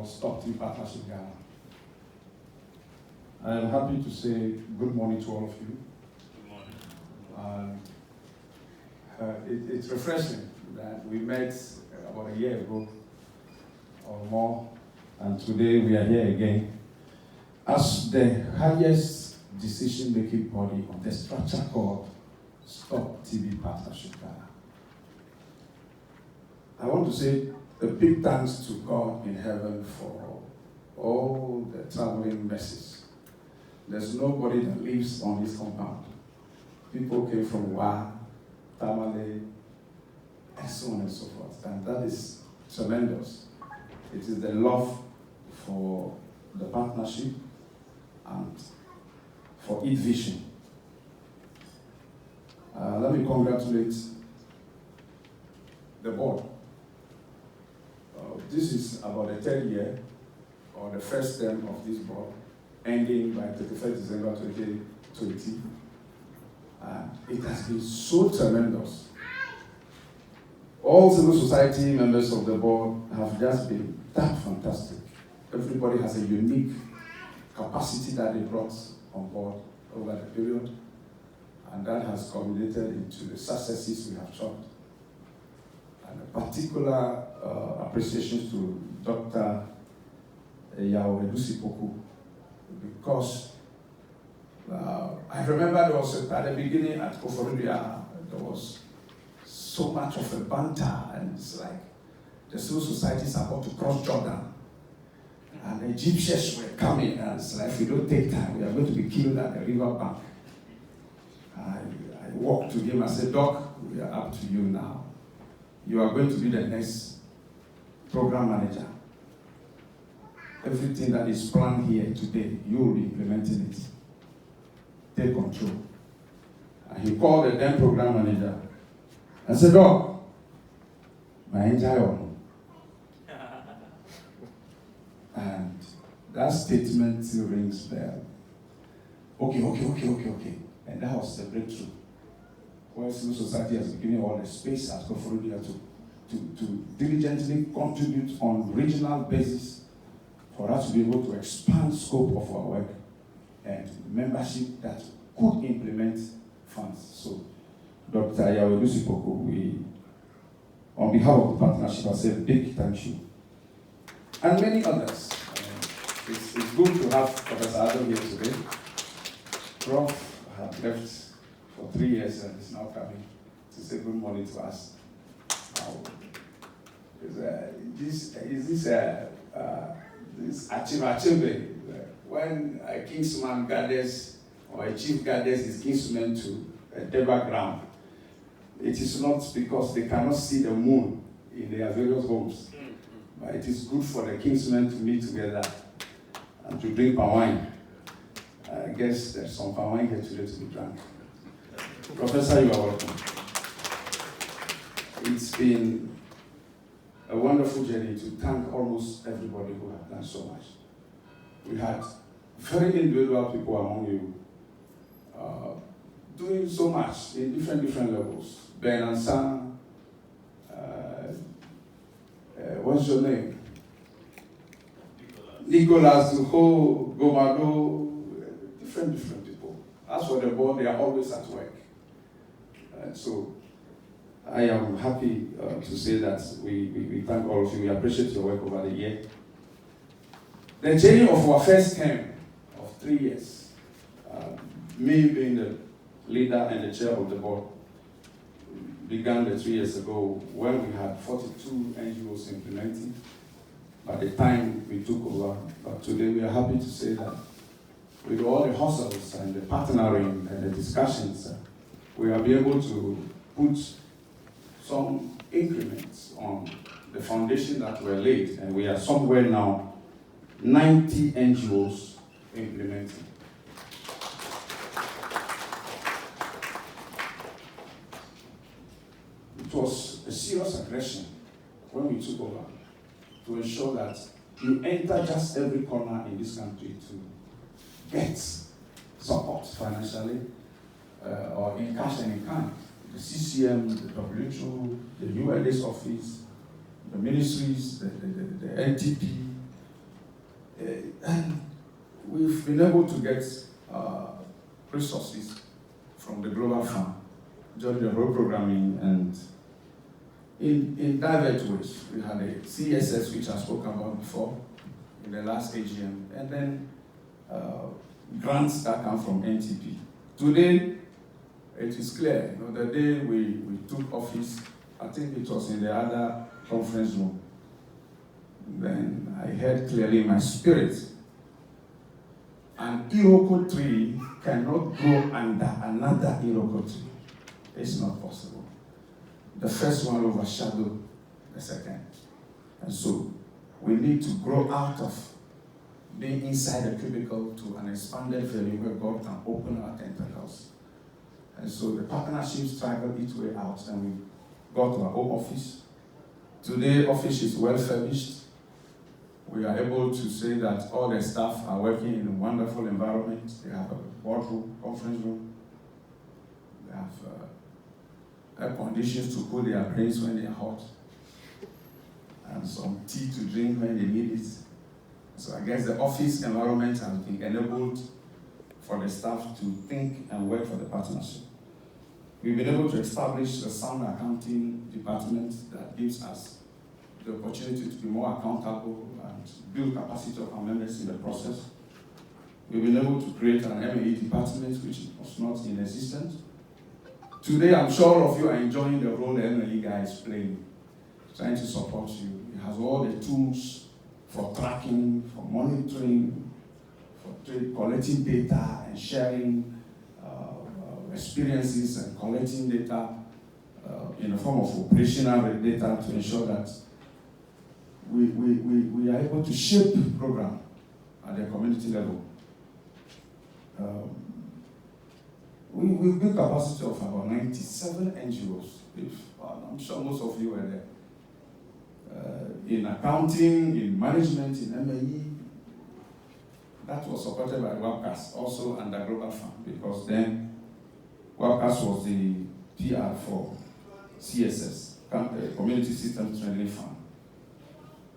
Stop TV Partnership Ghana. I am happy to say good morning to all of you. Good morning. It's refreshing that we met about a year ago or more, and today we are here again as the highest decision-making body of the structure called Stop TV Partnership Ghana. I want to say a big thanks to God in heaven for all the traveling mercies. There's nobody that lives on this compound. People came from Wa, Tamale, and so on and so forth. And that is tremendous. It is the love for the partnership and for its vision. Let me congratulate the board. This is about the third year, or the first term of this board, ending by 31st December 2020. It has been so tremendous. All civil society members of the board have just been that fantastic. Everybody has a unique capacity that they brought on board over the period, and that has culminated into the successes we have chalked. And a particular appreciation to Dr. Because I remember there was at the beginning at Koforidua, there was so much of a banter, and it's like the civil society is about to cross Jordan, and the Egyptians were coming, and it's like, if we don't take time, we are going to be killed at the river bank. I walked to him and said, Doc, we are up to you now. You are going to be the next program manager. Everything that is planned here today, you will be implementing it. Take control. And he called the then program manager and said, Doc, my entire and that statement still rings bell. Okay. And that was the breakthrough. Where civil society has been given all the space at Koforidua to diligently contribute on regional basis for us to be able to expand scope of our work and membership that could implement funds. So, Dr. Yawelusi-Poku, we, on behalf of the partnership, I say a big thank you. And many others. It's good to have Professor Adam here today. Prof had left for 3 years and is now coming to say good morning to us. This achieve when a kingsman gathers or a chief gathers his kinsmen to a Deba ground, it is not because they cannot see the moon in their various homes, but it is good for the kingsmen to meet together and to drink palm wine. I guess there's some palm wine here today to be drunk. Professor, you are welcome. It's been a wonderful journey to thank almost everybody who have done so much. We had very individual people among you doing so much in different levels. Ben and Sam, what's your name? Nicholas, Duho, Gomado, different people. As for the board, they are always at work. So I am happy to say that we thank all of you. We appreciate your work over the year. The journey of our first term of 3 years, me being the leader and the chair of the board, began 3 years ago when we had 42 NGOs implementing. By the time we took over, but today we are happy to say that with all the hustles and the partnering and the discussions, we will be able to put some increments on the foundation that were laid, and we are somewhere now 90 NGOs implementing. It was a serious aggression when we took over to ensure that you enter just every corner in this country to get support financially or in cash and in kind. The CCM, the WHO, the ULA's office, the ministries, the NTP, And we've been able to get resources from the Global Fund during the whole programming and in diverse ways. We had a CSS, which I spoke about before in the last AGM, and then grants that come from NTP. Today, it is clear, the day we took office, I think it was in the other conference room, then I heard clearly in my spirit, an Iroko tree cannot grow under another Iroko tree. It's not possible. The first one overshadowed the second. And so we need to grow out of being inside a cubicle to an expanded valley where God can open our tentacles. And so the partnership struggled its way out, and we got to our own office. Today, office is well furnished. We are able to say that all the staff are working in a wonderful environment. They have a boardroom, conference room. They have air conditions to cool their brains when they are hot, and some tea to drink when they need it. So I guess the office environment has been enabled for the staff to think and work for the partnership. We've been able to establish a sound accounting department that gives us the opportunity to be more accountable and build capacity of our members in the process. We've been able to create an M&E department which was not in existence. Today, I'm sure all of you are enjoying the role the M&E guy is playing, trying to support you. It has all the tools for tracking, for monitoring, for collecting data and sharing experiences and collecting data in the form of operational data to ensure that we are able to shape the program at the community level. We built capacity of about 97 NGOs. I'm sure most of you were there. In accounting, in management, in M&E. That was supported by WAPCAS, also under Global Fund, because then WAPCAS was the PR for CSS, Community System Strengthening Fund.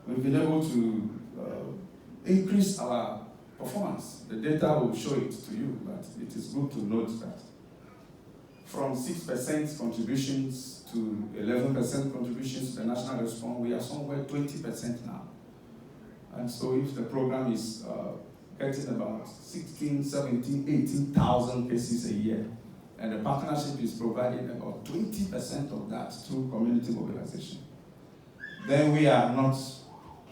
We've been able to increase our performance. The data will show it to you, but it is good to note that from 6% contributions to 11% contributions to the national response, we are somewhere 20% now. And so if the program is getting about 16, 17, 18,000 cases a year, and the partnership is providing about 20% of that through community mobilization, then we are not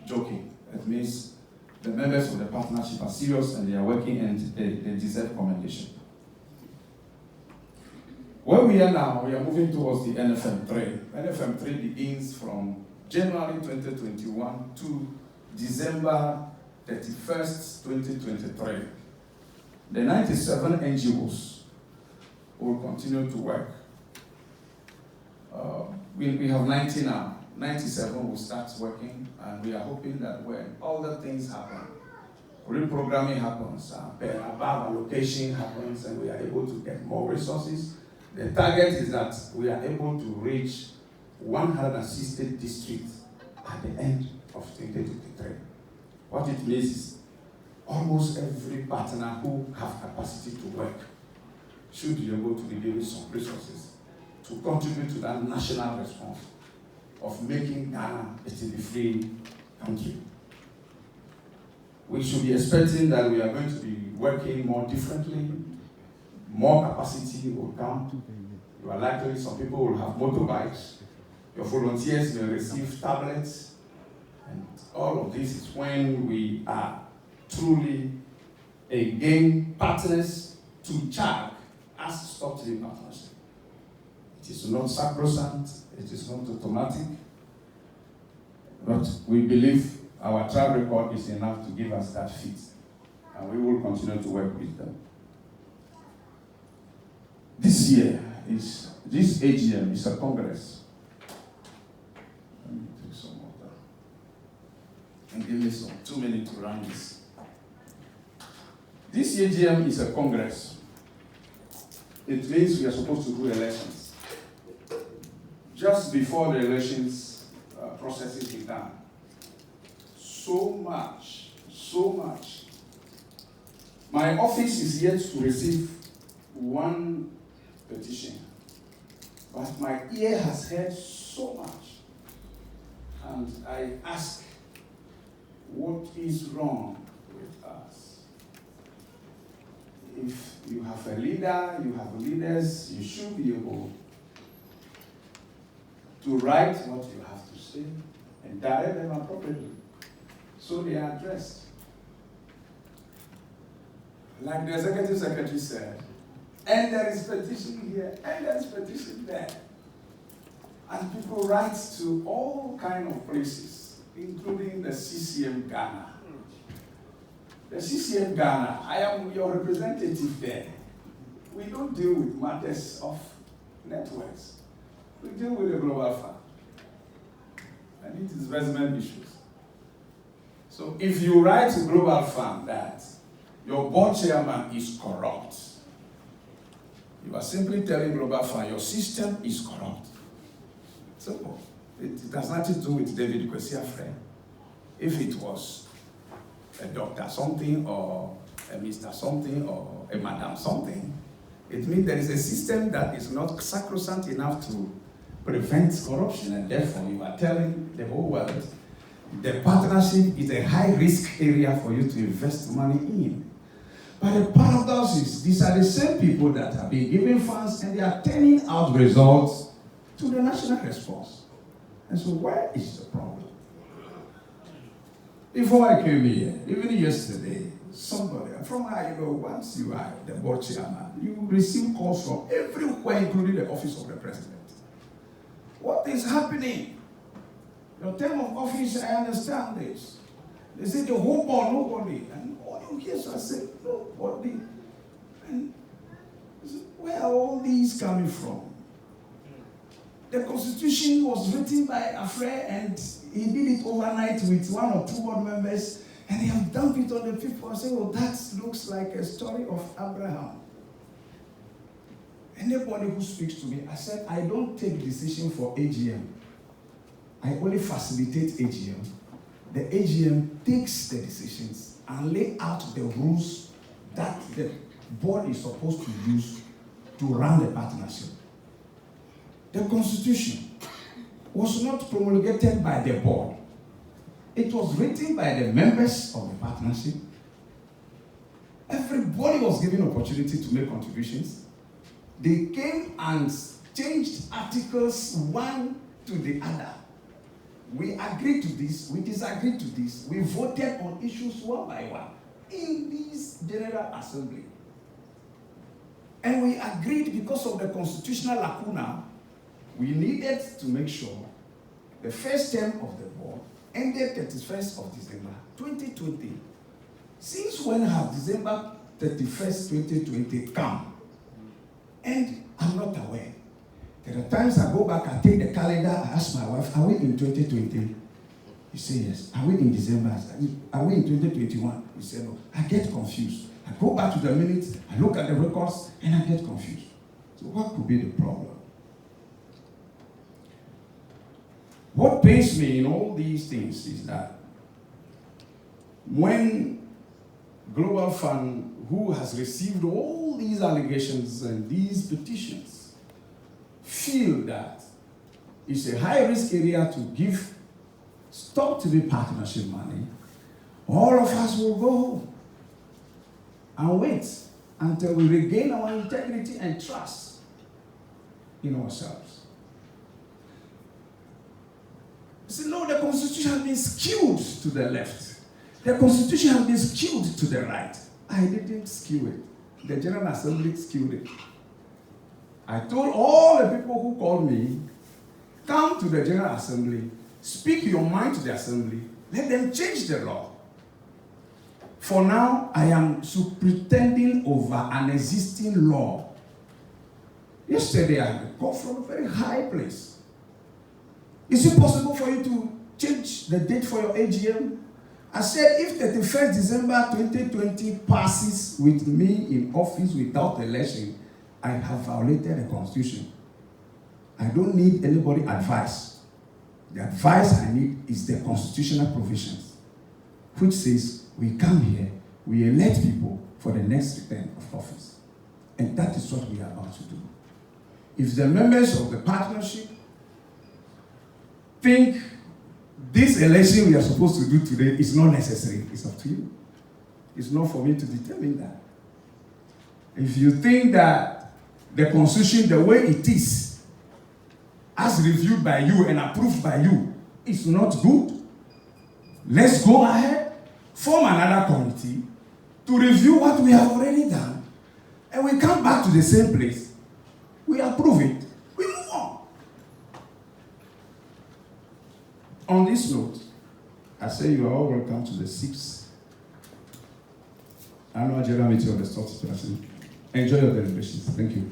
joking. It means the members of the partnership are serious and they are working and they deserve commendation. Where we are now, we are moving towards the NFM3. NFM3 begins from January 2021 to December 31st, 2023. The 97 NGOs will continue to work. We have 90 now. 97 will start working, and we are hoping that when all the things happen, reprogramming happens, above allocation happens, and we are able to get more resources. The target is that we are able to reach 160 districts at the end of 2023. What it means is almost every partner who has capacity to work should be able to be given some resources to contribute to that national response of making Ghana a TB-free country. We should be expecting that we are going to be working more differently, more capacity will come. You are likely, some people will have motorbikes, your volunteers may receive tablets, and all of this is when we are truly again partners to charge as stop-to partnership. It is not sacrosanct, it is not automatic, but we believe our track record is enough to give us that fit, and we will continue to work with them. This AGM is a congress. Let me take some water. And give me some 2 minutes to run this. This AGM is a congress. It means we are supposed to do elections. Just before the elections processes began, so so much. My office is yet to receive one petition, but my ear has heard so much. And I ask, what is wrong with us? If you have a leader, you have leaders, you should be able to write what you have to say and direct them appropriately so they are addressed. Like the executive secretary said, and there is petition here, and there is petition there. And people write to all kinds of places, including the CCM Ghana. The CCM Ghana, I am your representative there. We don't deal with matters of networks. We deal with the global fund. And it is investment issues. So if you write to global fund that your board chairman is corrupt, you are simply telling global fund your system is corrupt. Simple. It has nothing to do with David Kwesi Afreh. If it was a doctor something or a Mr. something or a madam something, it means there is a system that is not sacrosanct enough to prevent corruption, and therefore you are telling the whole world the partnership is a high-risk area for you to invest money in. But the paradox is, these are the same people that have been given funds and they are turning out results to the national response. And so where is the problem? Before I came here, even yesterday, somebody from once you are the board chairman, you receive calls from everywhere, including the office of the president. What is happening? Your term of office, I understand this. They say the whole board, nobody. And all you hear, so I said, nobody. And I said, where are all these coming from? The Constitution was written by Afreh, and he did it overnight with one or two board members, and they have dumped it on the people. I said, well, that looks like a story of Abraham. Anybody who speaks to me, I said, I don't take decision for AGM. I only facilitate AGM. The AGM takes the decisions and lay out the rules that the board is supposed to use to run the partnership. The Constitution was not promulgated by the board. It was written by the members of the partnership. Everybody was given opportunity to make contributions. They came and changed articles one to the other. We agreed to this, we disagreed to this, we voted on issues one by one in this General Assembly. And we agreed because of the constitutional lacuna, we needed to make sure the first term of the board ended 31st of December 2020. Since when have December 31st, 2020 come? And I'm not aware. There are times I go back, I take the calendar, I ask my wife, are we in 2020? You say yes. Are we in December? Are we in 2021? You say no. I get confused. I go back to the minutes, I look at the records, and I get confused. So what could be the problem? What pains me in all these things is that when Global Fund, who has received all these allegations and these petitions, feel that it's a high-risk area to give stop-to-be partnership money, all of us will go home and wait until we regain our integrity and trust in ourselves. You see, no, the Constitution has been skewed to the left. The Constitution has been skewed to the right. I didn't skew it. The General Assembly skewed it. I told all the people who called me, come to the General Assembly, speak your mind to the Assembly, let them change the law. For now, I am superintending over an existing law. Yesterday, I got from a very high place. Is it possible for you to change the date for your AGM? I said, if 31st December 2020 passes with me in office without election, I have violated the Constitution. I don't need anybody's advice. The advice I need is the constitutional provisions, which says We come here, we elect people for the next term of office. And that is what we are about to do. If the members of the partnership think this election we are supposed to do today is not necessary, it's up to you. It's not for me to determine that. If you think that the constitution, the way it is, as reviewed by you and approved by you, is not good, let's go ahead, form another committee to review what we have already done, and we come back to the same place. We approve it. We move on. On this note, I say you are all welcome to the 6th Annual General Meeting of the Stock Person. Enjoy your deliberations. Thank you.